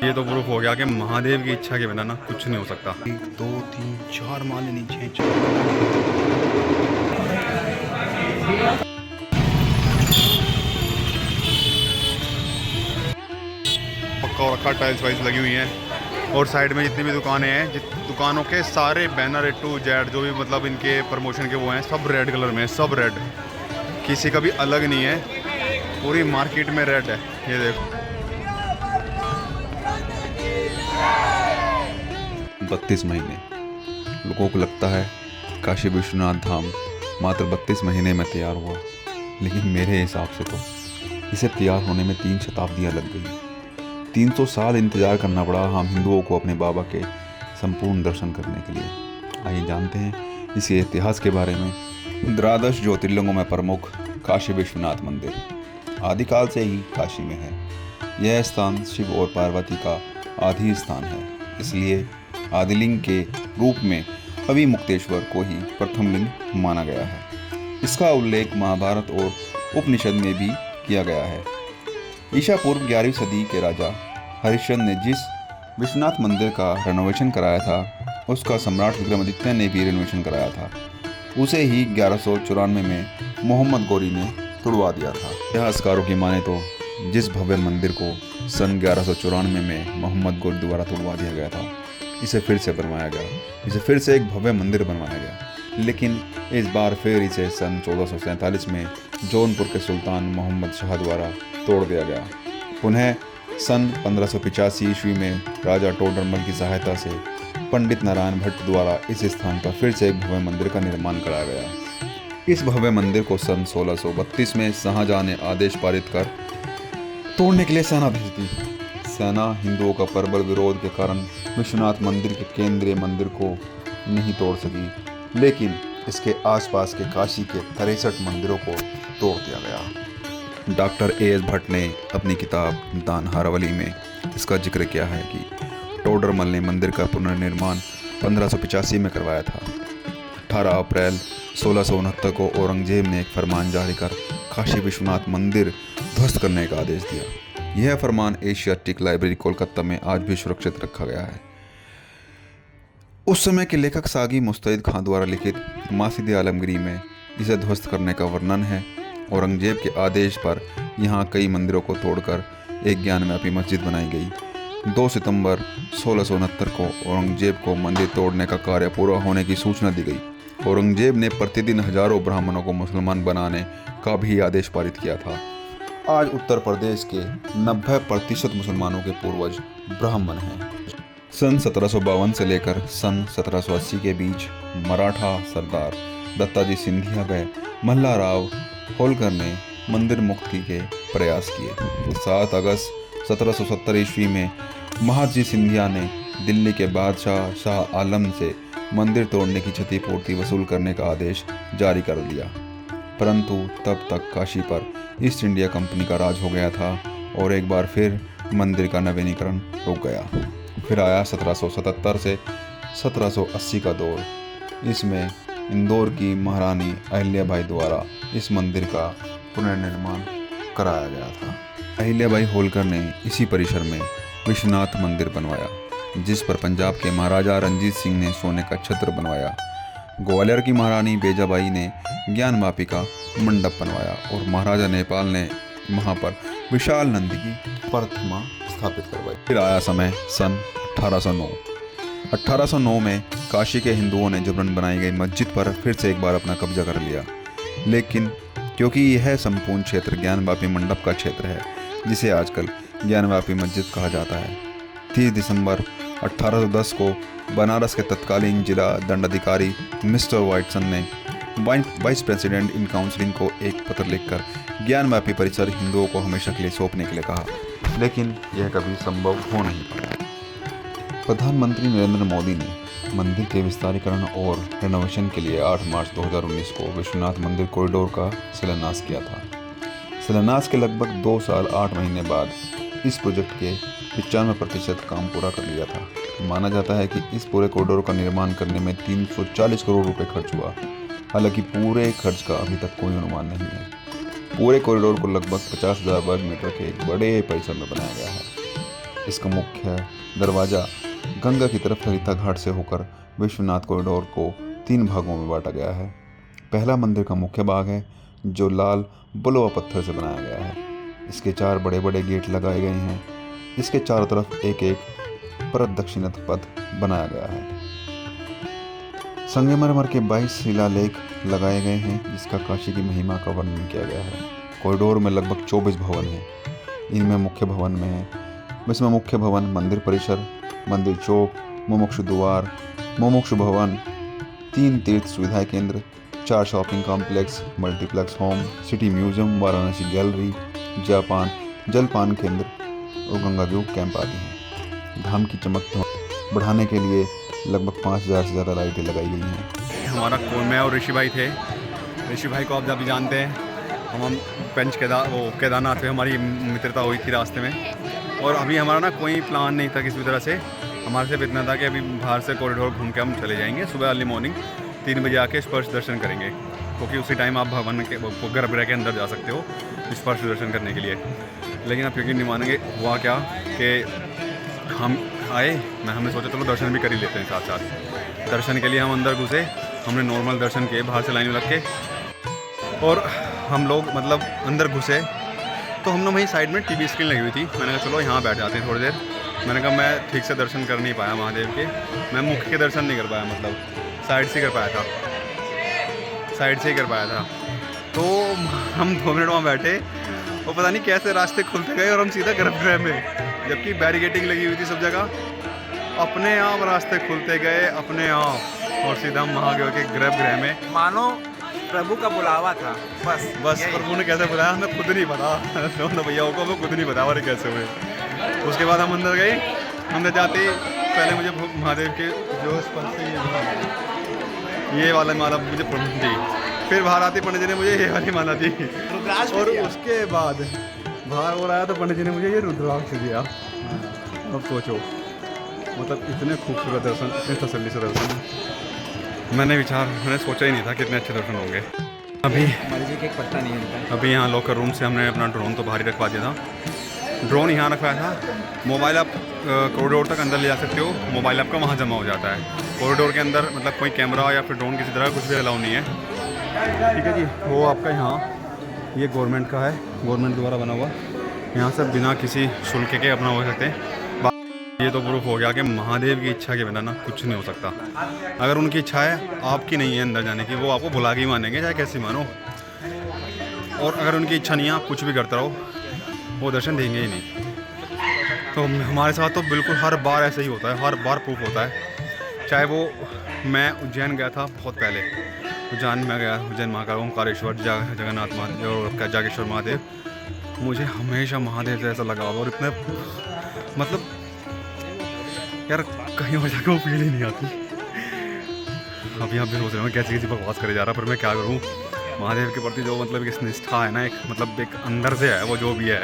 ये तो प्रूफ हो गया कि महादेव की इच्छा के बिना ना कुछ नहीं हो सकता। 1 2 3 4 माले नीचे पक्का और रखा, टाइल्स वाइल्स लगी हुई हैं और साइड में जितनी भी दुकानें हैं, दुकानों के सारे बैनर ए टू जेड जो भी मतलब इनके प्रमोशन के वो हैं, सब रेड कलर में, सब रेड, किसी का भी अलग नहीं है, पूरी मार्केट में रेड है। ये देखो 32 महीने लोगों को लगता है काशी विश्वनाथ धाम मात्र 32 महीने में तैयार हुआ, लेकिन मेरे हिसाब से तो इसे तैयार होने में 3 शताब्दियाँ लग गई। 300 साल इंतजार करना पड़ा हम हिंदुओं को अपने बाबा के संपूर्ण दर्शन करने के लिए। आइए जानते हैं इस इतिहास के बारे में। द्वादश ज्योतिर्लिंगों में प्रमुख काशी विश्वनाथ मंदिर आदिकाल से ही काशी में है। यह स्थान शिव और पार्वती का आदि स्थान है, इसलिए आदिलिंग के रूप में अविमुक्तेश्वर को ही प्रथम लिंग माना गया है। इसका उल्लेख महाभारत और उपनिषद में भी किया गया है। ईसा पूर्व 11वीं सदी के राजा हरिश्चंद्र ने जिस विश्वनाथ मंदिर का रेनोवेशन कराया था, उसका सम्राट विक्रमादित्य ने भी रेनोवेशन कराया था। उसे ही 1194 में मोहम्मद गौरी ने तुड़वा दिया था। इतिहासकारों की माने तो जिस भव्य मंदिर को सन 1194 में मोहम्मद गौरी द्वारा तुड़वा दिया गया था, इसे फिर से बनवाया गया, इसे फिर से एक भव्य मंदिर बनवाया गया। लेकिन इस बार फिर इसे सन 1447 में जौनपुर के सुल्तान मोहम्मद शाह द्वारा तोड़ दिया गया। पुनः सन 1585 ईस्वी में राजा टोडरमल की सहायता से पंडित नारायण भट्ट द्वारा इस स्थान पर फिर से एक भव्य मंदिर का निर्माण कराया गया। इस भव्य मंदिर को सन 1632 में शाहजहां ने आदेश पारित कर तोड़ने के लिए सेना भेज दी। सेना हिंदुओं का प्रबल विरोध के कारण विश्वनाथ मंदिर के केंद्रीय मंदिर को नहीं तोड़ सकी, लेकिन इसके आसपास के काशी के 63 मंदिरों को तोड़ दिया गया। Doctor A.S. भट्ट ने अपनी किताब दान हारावली में इसका जिक्र किया है कि टोडरमल ने मंदिर का पुनर्निर्माण 1585 में करवाया था। 18 अप्रैल 1669 को औरंगजेब ने एक फरमान जारी कर काशी विश्वनाथ मंदिर ध्वस्त करने का आदेश दिया। यह फरमान एशियाटिक लाइब्रेरी कोलकाता में आज भी सुरक्षित रखा गया है। उस समय के लेखक सागी मुस्तैद खां द्वारा लिखित मासिद आलमगीरी में इसे ध्वस्त करने का वर्णन है। औरंगजेब के आदेश पर यहाँ कई मंदिरों को तोड़कर एक ज्ञानव्यापी मस्जिद बनाई गई। 2 सितंबर 1669 को औरंगजेब को मंदिर तोड़ने का कार्य पूरा होने की सूचना दी गई। औरंगजेब ने प्रतिदिन हजारों ब्राह्मणों को मुसलमान बनाने का भी आदेश पारित किया था। आज उत्तर प्रदेश के 90% मुसलमानों के पूर्वज ब्राह्मण हैं। सन 1752 से लेकर सन 1780 के बीच मराठा सरदार दत्ताजी सिंधिया व मल्हाराव होलकर ने मंदिर मुक्ति के प्रयास किए। 7 अगस्त 1770 ईस्वी में महादजी सिंधिया ने दिल्ली के बादशाह शाह आलम से मंदिर तोड़ने की क्षतिपूर्ति वसूल करने का आदेश जारी कर दिया, परंतु तब तक काशी पर ईस्ट इंडिया कंपनी का राज हो गया था और एक बार फिर मंदिर का नवीनीकरण रुक गया। फिर आया 1777 से 1780 का दौर। इसमें इंदौर की महारानी अहिल्याबाई द्वारा इस मंदिर का पुनर्निर्माण कराया गया था। अहिल्याबाई होलकर ने इसी परिसर में विश्वनाथ मंदिर बनवाया, जिस पर पंजाब के महाराजा रंजीत सिंह ने सोने का छत्र बनवाया। ग्वालियर की महारानी बेजाबाई ने ज्ञानवापी का मंडप बनवाया और महाराजा नेपाल ने वहाँ पर विशाल नंदी की प्रतिमा स्थापित करवाई। फिर आया समय सन 1809। 1809 में काशी के हिंदुओं ने जबरन बनाई गई मस्जिद पर फिर से एक बार अपना कब्जा कर लिया, लेकिन क्योंकि यह संपूर्ण क्षेत्र ज्ञानवापी मंडप का क्षेत्र है, जिसे आजकल ज्ञानवापी मस्जिद कहा जाता है। 30 दिसंबर 1810 को बनारस के तत्कालीन जिला दंडाधिकारी मिस्टर वाइटसन ने वाइस प्रेसिडेंट इन काउंसिलिंग को एक पत्र लिखकर ज्ञानवापी परिसर हिंदुओं को हमेशा के लिए सौंपने के लिए कहा, लेकिन यह कभी संभव हो नहीं पाया। प्रधानमंत्री नरेंद्र मोदी ने मंदिर के विस्तारीकरण और रेनोवेशन के लिए 8 मार्च 2019 को विश्वनाथ मंदिर कॉरिडोर का शिलान्यास किया था। शिलान्यास के लगभग 2 साल 8 महीने बाद इस प्रोजेक्ट के 95% काम पूरा कर लिया था। माना जाता है कि इस पूरे कॉरिडोर का निर्माण करने में 340 करोड़ रुपए खर्च हुआ। हालांकि पूरे खर्च का अभी तक कोई अनुमान नहीं है। पूरे कॉरिडोर को लगभग 50,000 वर्ग मीटर के एक बड़े परिसर में बनाया गया है। इसका मुख्य दरवाज़ा गंगा की तरफ ललिता घाट से होकर विश्वनाथ कॉरिडोर को 3 भागों में बांटा गया है। पहला मंदिर का मुख्य भाग है जो लाल बलुआ पत्थर से बनाया गया है। इसके 4 बड़े बड़े गेट लगाए गए हैं। इसके चारों तरफ एक एक प्रदक्षिणा पथ बनाया गया है। संगमरमर के 22 शिलालेख लगाए गए हैं जिसका काशी की महिमा का वर्णन किया गया है। कॉरिडोर में लगभग 24 भवन हैं। इसमें मुख्य भवन, मंदिर परिसर, मंदिर चौक, मुमुक्षु द्वार, मुमुक्षु भवन, 3 तीर्थ सुविधा केंद्र, 4 shopping complex, multiplex home, city museum, Varanasi gallery, Japan जलपान केंद्र और गंगा व्यू कैंप आदि हैं। धाम की चमक बढ़ाने के लिए लगभग 5000 से ज़्यादा लाइटें लगाई गई हैं। हमारा मैं और ऋषि भाई थे। ऋषि भाई को आप जब भी जानते हैं, हम केदारनाथ पे हमारी मित्रता हुई थी रास्ते में। और अभी हमारा ना कोई प्लान नहीं था किसी भी तरह से। हमारे सिर्फ इतना था कि अभी बाहर से कॉरिडोर घूम के हम चले जाएंगे। सुबह अर्ली मॉर्निंग 3 बजे आके स्पर्श दर्शन करेंगे, क्योंकि उसी टाइम आप भवन के गर्भगृह के अंदर जा सकते हो स्पर्श दर्शन करने के लिए। लेकिन आप यकीन नहीं मानेंगे, हुआ क्या कि हम आए, हमने सोचा चलो दर्शन भी कर ही लेते हैं साथ साथ। दर्शन के लिए हम अंदर घुसे, हमने नॉर्मल दर्शन किए बाहर से लाइन में लग के। और हम लोग मतलब अंदर घुसे तो हमने वहीं साइड में टीवी स्क्रीन लगी हुई थी। मैंने कहा चलो यहाँ बैठ जाते हैं थोड़ी देर। मैंने कहा मैं ठीक से दर्शन कर नहीं पाया महादेव के, मैं मुख के दर्शन नहीं कर पाया, मतलब साइड से कर पाया था, साइड से ही कर पाया था। तो हम 2 मिनट वहाँ बैठे और पता नहीं कैसे रास्ते खुलते गए और हम सीधा गर्भगृह में, जबकि बैरिकेडिंग लगी हुई थी सब जगह। अपने आप रास्ते खुलते गए अपने आप, और सीधा हम महादेव के गर्भगृह में। मानो प्रभु का बुलावा था। बस प्रभु ने कैसे बुलाया हमें खुद नहीं पता। दोनों भैयाओं को हमें खुद नहीं पता और कैसे हुए। उसके बाद हम अंदर गए। अंदर जाते ही पहले मुझे महादेव के जो स्पर्श से ये वाला माला मुझे दी, फिर बाहर आती पंडित जी ने मुझे ये वाली माला दी, और उसके बाद बाहर हो रहा तो पंडित जी ने मुझे ये रुद्राक्ष दिया। अब सोचो, मतलब इतने खूबसूरत दर्शन, इतने तसल्ली से दर्शन मैंने सोचा ही नहीं था कि इतने अच्छे दर्शन होंगे। अभी मर्जी के एक पत्ता नहीं हिलता। अभी यहाँ लॉकर रूम से हमने अपना ड्रोन तो बाहर ही रखवा दिया था। ड्रोन यहाँ रखवाया था। मोबाइल आप कॉरिडोर तक अंदर ले जा सकते हो, मोबाइल आपका वहाँ जमा हो जाता है। कॉरिडोर के अंदर मतलब कोई कैमरा या फिर ड्रोन किसी तरह कुछ भी अलाउ नहीं है। ठीक है जी, वो आपका यहाँ ये गवर्नमेंट का है, गवर्नमेंट द्वारा बना हुआ। यहाँ से बिना किसी शुल्क के अपना हो सकते हैं। ये तो प्रूफ हो गया कि महादेव की इच्छा के बिना ना कुछ नहीं हो सकता। अगर उनकी इच्छा है, आपकी नहीं है अंदर जाने की, वो आपको बुला के ही मानेंगे, चाहे कैसे मानो। और अगर उनकी इच्छा नहीं है, आप कुछ भी करते रहो, वो दर्शन देंगे ही नहीं। तो हमारे साथ तो बिल्कुल हर बार ऐसा ही होता है, हर बार प्रूफ होता है। चाहे वो मैं उज्जैन गया था बहुत पहले, उज्जैन में गया, उज्जैन महाकाल, ओंकारेश्वर, जगन्नाथ महादेव और जागेश्वर महादेव। मुझे हमेशा महादेव से ऐसा लगा और इतने मतलब यार कहीं हो जाकर वो फील ही नहीं आती। अभी आप भी सोच रहे हो कैसी बकवास करे जा रहा, पर मैं क्या करूँ। महादेव के प्रति जो मतलब एक निष्ठा है ना, एक मतलब एक अंदर से है वो जो भी है।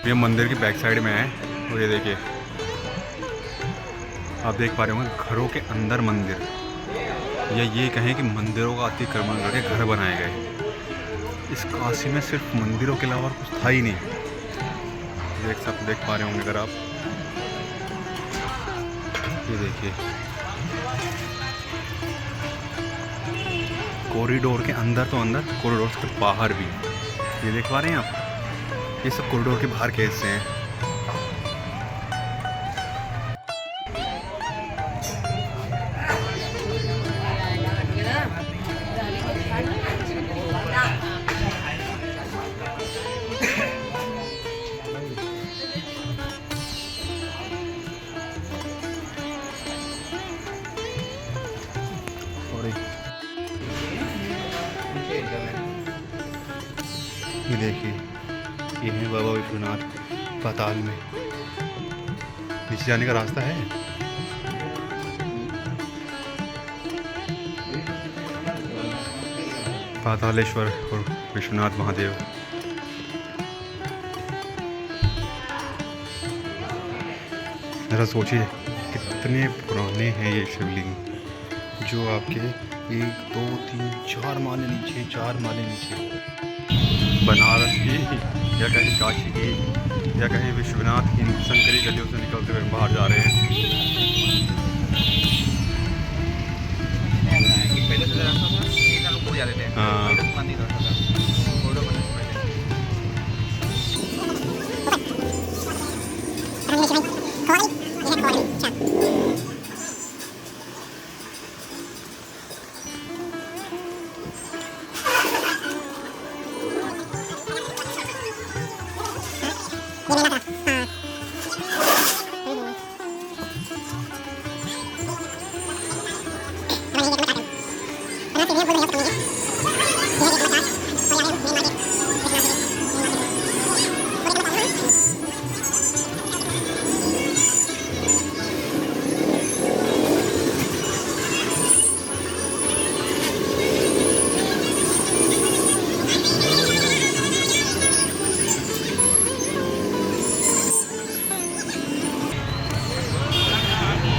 ये मंदिर की बैक साइड में है, तो ये देखिए आप देख पा रहे होंगे घरों के अंदर मंदिर, या ये कहें कि मंदिरों का अतिक्रमण करके घर बनाए गए। इस काशी में सिर्फ मंदिरों के अलावा कुछ था ही नहीं। देख पा रहे होंगे अगर आप, ये देखिए कॉरिडोर के अंदर तो अंदर, कॉरिडोर के बाहर भी। ये देख पा रहे हैं आप, ये सब कॉरिडोर के बाहर के हिस्से हैं। ये देखिए, ये है बाबा विश्वनाथ पाताल में। नीचे जाने का रास्ता है। पातालेश्वर और विश्वनाथ महादेव। जरा सोचिए कितने पुराने हैं ये शिवलिंग, जो आपके 1 2 3 4 माले नीचे, 4 माले नीचे। बनारस की या कहीं काशी की या कहीं विश्वनाथ की संकरी गलियों से निकलते हुए बाहर जा रहे हैं। पहले से रास्ता था, ये लोग पूजा देते हैं। हाँ। पहले से मंदिर रास्ता था। फोटो बनने से पहले।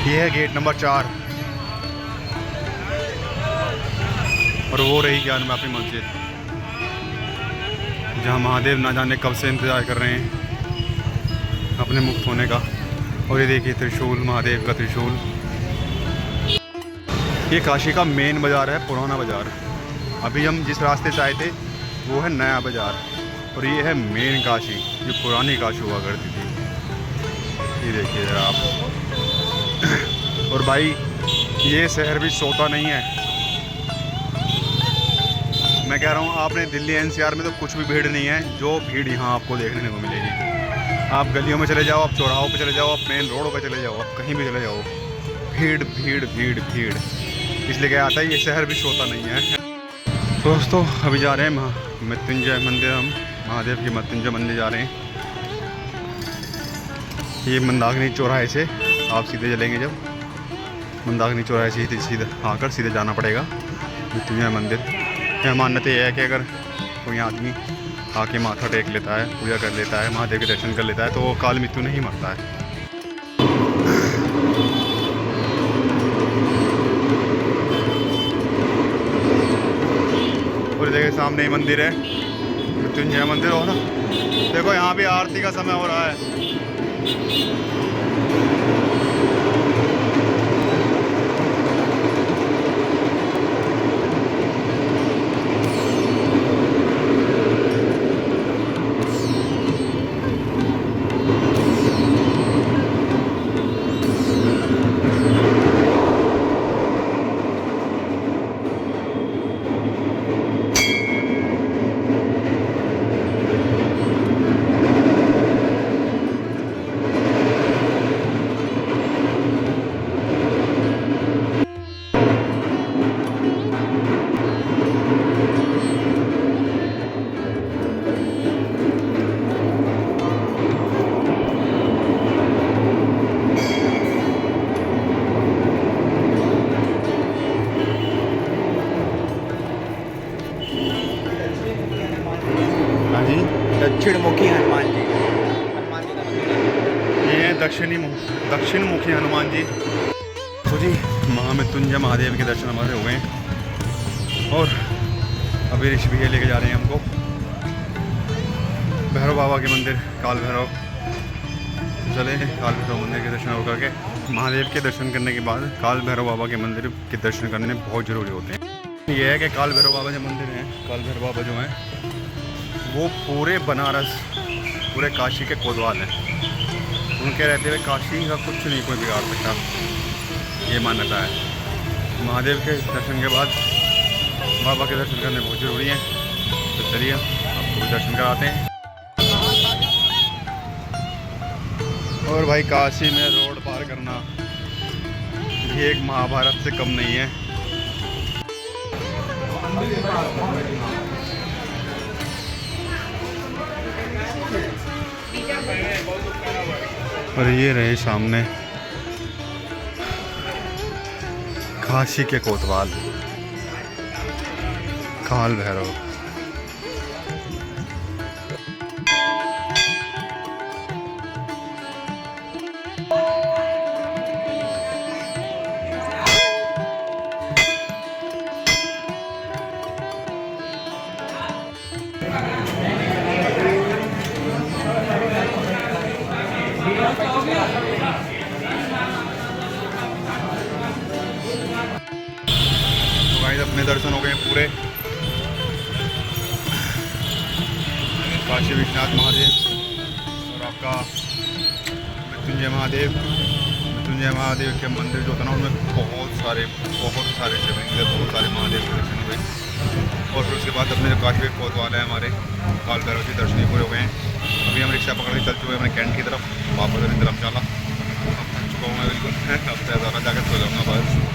ये है गेट नंबर 4 और वो रही ज्ञानवापी मस्जिद, जहाँ महादेव ना जाने कब से इंतज़ार कर रहे हैं अपने मुक्त होने का। और ये देखिए त्रिशूल, महादेव का त्रिशूल। ये काशी का मेन बाज़ार है, पुराना बाज़ार। अभी हम जिस रास्ते से आए थे वो है नया बाज़ार, और ये है मेन काशी जो पुरानी काशी हुआ करती थी। ये देखिए ज़रा आप। और भाई ये शहर भी सोता नहीं है। मैं कह रहा हूँ, आपने दिल्ली एनसीआर में तो कुछ भी भीड़ नहीं है, जो भीड़ यहाँ आपको देखने को मिलेगी। आप गलियों में चले जाओ, आप चौराहों पे चले जाओ, आप मेन रोडों पे चले जाओ, आप कहीं भी चले जाओ, भीड़ भीड़ भीड़ भीड़। इसलिए क्या आता है, ये शहर भी सोता नहीं है। तो दोस्तों अभी जा रहे हैं मृत्युंजय मंदिर, हम महादेव के मृत्युंजय मंदिर जा रहे हैं। ये मंदाकिनी चौराहे से आप सीधे चलेंगे, जब मंदाकिनी चौराहे से सीधे आकर सीधे जाना पड़ेगा मृत्युंजय मंदिर। यह मान्यता है कि अगर कोई आदमी आके माथा टेक लेता है, पूजा कर लेता है, महादेव के दर्शन कर लेता है, तो वो काल मृत्यु नहीं मरता है। और देखिए सामने ही मंदिर है, मृत्युंजय मंदिर। हो ना, देखो यहाँ भी आरती का समय हो रहा है। दक्षिण मुखी हनुमान जी। हनुमान जी का मंदिर है। ये दक्षिण मुखी हनुमान जी। तो जी महामृत्युंजय महादेव के दर्शन हमारे हो गए हैं, और अभी ऋषि भैया लेके जा रहे हैं हमको भैरव बाबा के मंदिर, काल भैरव। चले काल भैरव मंदिर के दर्शन होकर के, महादेव के दर्शन करने के बाद काल भैरव बाबा के मंदिर के दर्शन करने बहुत ज़रूरी होते हैं। यह है कि काल भैरव बाबा जो मंदिर हैं, काल भैरव बाबा जो हैं वो पूरे बनारस, पूरे काशी के कोतवाल हैं। उनके रहते हुए काशी का कुछ नहीं कोई बिगाड़ सकता, ये मान्यता है। महादेव के दर्शन के बाद बाबा के दर्शन करने बहुत ज़रूरी हैं। तो चलिए आपको भी दर्शन कराते हैं। और भाई काशी में रोड पार करना ये एक महाभारत से कम नहीं है। और ये रहे सामने काशी के कोतवाल काल भैरव। दर्शन हो गए हैं पूरे। काशी विश्वनाथ महादेव और आपका मृत्युंजय महादेव के मंदिर जो था ना, उनमें बहुत सारे शिवलिंग थे, बहुत सारे महादेव के दर्शन हुए। और फिर उसके बाद अपने जो काशी कोतवाल है हमारे काल भैरव जी, दर्शन भी पूरे हो गए हैं। अभी हम रिक्शा पकड़ के चल चुके हैं अपने कैंट की तरफ, वापस धर्मशाला। अब थक चुका हूँ मैं बिल्कुल, अब ज़्यादा जाकर सो जाऊँगा बस।